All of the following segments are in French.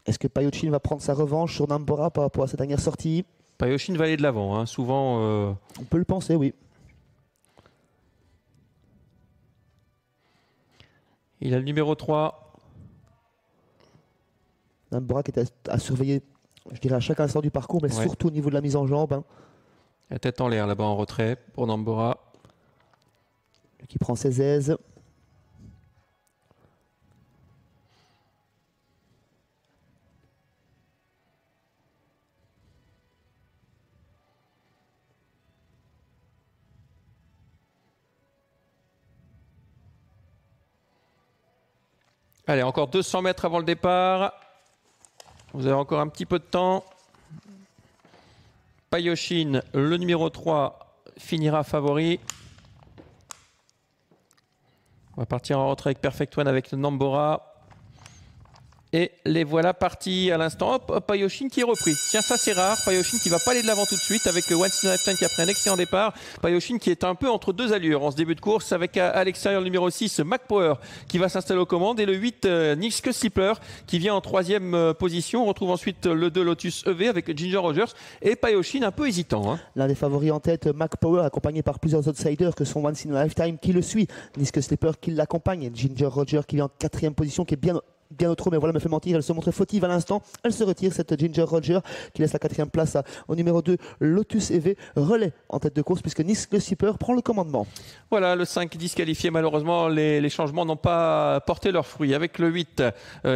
Est-ce que Payochin va prendre sa revanche sur Nambora par rapport à sa dernière sortie? Payochin va aller de l'avant, hein. Souvent, On peut le penser, oui. il a le numéro 3. Nambora qui est à surveiller, je dirais, à chaque instant du parcours, mais Ouais. surtout au niveau de la mise en jambe, hein, La tête en l'air là-bas en retrait pour Nambora. qui prend ses aises. Allez, encore 200 mètres avant le départ. Vous avez encore un petit peu de temps. Payochin, le numéro 3, finira favori. On va partir en retrait avec Perfect One avec Nambora. Et les voilà partis à l'instant. Hop, Payochin qui est repris. Tiens, ça c'est rare. Payochin qui va pas aller de l'avant tout de suite avec Once in a Lifetime qui a pris un excellent départ. Payochin qui est un peu entre deux allures en ce début de course avec à l'extérieur le numéro 6, McPower qui va s'installer aux commandes et le 8, Nick Slipper qui vient en troisième position. On retrouve ensuite le 2, Lotus EV avec Ginger Rogers et Payochin un peu hésitant. Hein. L'un des favoris en tête, McPower, accompagné par plusieurs outsiders que sont Once in a Lifetime qui le suit, Nick Slipper qui l'accompagne, Ginger Rogers qui vient en quatrième position, qui est bien au trop, mais voilà, me fait mentir, elle se montre fautive à l'instant, elle se retire, cette Ginger Roger qui laisse la quatrième place au numéro 2, Lotus EV, relais en tête de course puisque Nick Slipper prend le commandement. Voilà, le 5 disqualifié, malheureusement, les changements n'ont pas porté leurs fruits. Avec le 8,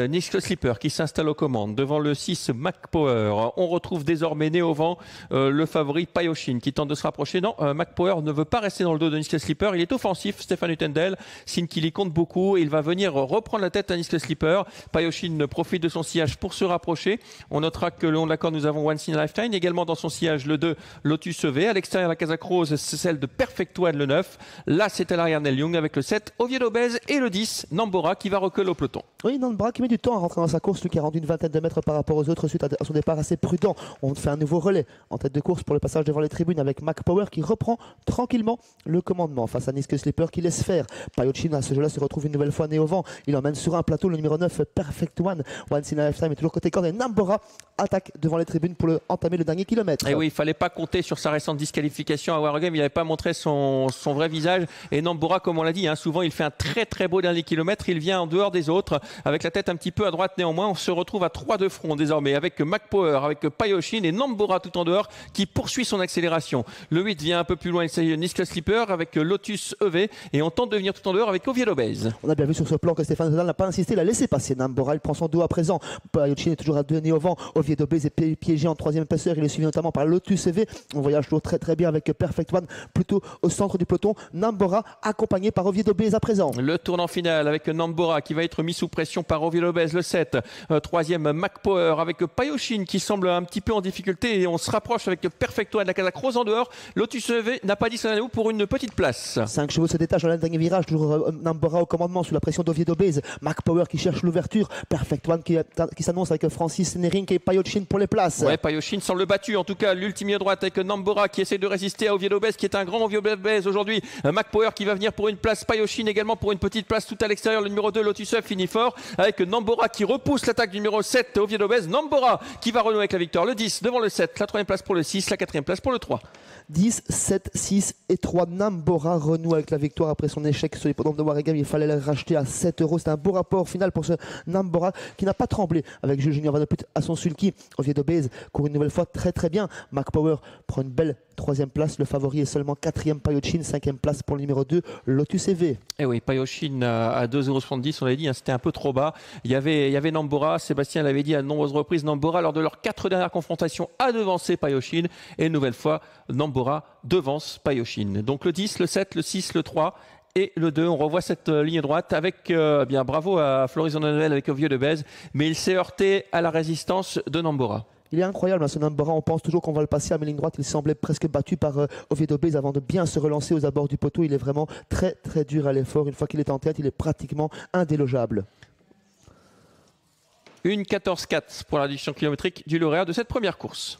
Nick Slipper qui s'installe aux commandes. Devant le 6, McPower. On retrouve désormais né au vent le favori Payochin qui tente de se rapprocher. Non, McPower ne veut pas rester dans le dos de Nick Slipper. Il est offensif, Stéphane Utendel, signe qu'il y compte beaucoup. Il va venir reprendre la tête à Nick Slipper. Payochin profite de son sillage pour se rapprocher. On notera que le long de la corde, nous avons Once in a Lifetime. Également dans son sillage, le 2, Lotus EV. À l'extérieur, la Casac Rose, c'est celle de Perfect One, le 9. Là, c'est à l'arrière Nel Young avec le 7, Oviedo Bez et le 10, Nambora qui va reculer au peloton. Oui, Nambora qui met du temps à rentrer dans sa course, lui qui a rendu une vingtaine de mètres par rapport aux autres suite à son départ assez prudent. On fait un nouveau relais en tête de course pour le passage devant les tribunes avec McPower qui reprend tranquillement le commandement face à Nick Slipper qui laisse faire. Payochin à ce jeu-là se retrouve une nouvelle fois né au vent. Il emmène sur un plateau le numéro 9, Perfect One. Once in a Lifetime est toujours côté corde et Nambora attaque devant les tribunes pour entamer le dernier kilomètre. Et oui, il fallait pas compter sur sa récente disqualification à Wargame. Il n'avait pas montré son vrai visage. Et Nambora, comme on l'a dit, hein, souvent il fait un très beau dernier kilomètre. Il vient en dehors des autres avec la tête un petit peu à droite. Néanmoins, on se retrouve à 3 de front désormais avec McPower, avec Payochin et Nambora tout en dehors qui poursuit son accélération. Le 8 vient un peu plus loin. Il s'agit de Nick Slipper avec Lotus EV et on tente de venir tout en dehors avec Oviedo Bez. On a bien vu sur ce plan que Stéphane Zadal n'a pas insisté, il a laissé passer Nambora, il prend son dos à présent. Payochin est toujours à 2 nez au vent. Oviedo Bez est piégé en troisième épaisseur, il est suivi notamment par Lotus EV. On voyage toujours très bien avec Perfect One plutôt au centre du peloton. Nambora accompagné par Oviedo Bez à présent. Le tournant final avec Nambora qui va être mis sous pression par Oviedo Bez, le 7. Troisième, McPower avec Payochin qui semble un petit peu en difficulté et on se rapproche avec Perfect One, la Casac Rose en dehors. Lotus EV n'a pas dit son année pour une petite place. 5 chevaux se détachent dans le dernier virage, toujours Nambora au commandement sous la pression d'Oviedo Bez. McPower qui cherche l'ouverture. Perfect One qui s'annonce avec Francis Nering et Payochin pour les places. Ouais, Payochin semble battu. En tout cas, l'ultime ligne droite avec Nambora qui essaie de résister à Oviedo Bez qui est un grand Oviedo Bez aujourd'hui. McPower qui va venir pour une place. Payochin également pour une petite place tout à l'extérieur. Le numéro 2, Lotus EV finit fort avec Nambora qui repousse l'attaque du numéro 7, Oviedo Bez. Nambora qui va renouer avec la victoire. Le 10 devant le 7, la troisième place pour le 6, la quatrième place pour le 3. 10, 7, 6 et 3. Nambora renoue avec la victoire après son échec sur l'hippodrome de Wargame. Il fallait le racheter à 7 €. C'est un beau rapport final pour ce Nambora qui n'a pas tremblé avec Jules Junior Van de Put à son sulky. Oviedo Bez court une nouvelle fois très bien. McPower prend une belle troisième place. Le favori est seulement quatrième. Payochin, cinquième place pour le numéro 2, Lotus EV. Eh oui, Payochin à 2,70 €, on l'avait dit, hein, c'était un peu trop bas. Il y avait Nambora, Sébastien l'avait dit à de nombreuses reprises, Nambora lors de leurs 4 dernières confrontations a devancé Payochin et une nouvelle fois Nambora devance Payochin. Donc le 10, le 7, le 6, le 3 et le 2. On revoit cette ligne droite avec bien bravo à Floris Noël avec Oviedo Bez, mais il s'est heurté à la résistance de Nambora. Il est incroyable, hein, ce Nambora. On pense toujours qu'on va le passer à mes lignes droite. Il semblait presque battu par Oviedo Bez avant de bien se relancer aux abords du poteau. Il est vraiment très dur à l'effort. Une fois qu'il est en tête, il est pratiquement indélogeable. Une 14-4 pour la réduction kilométrique du lauréat de cette première course.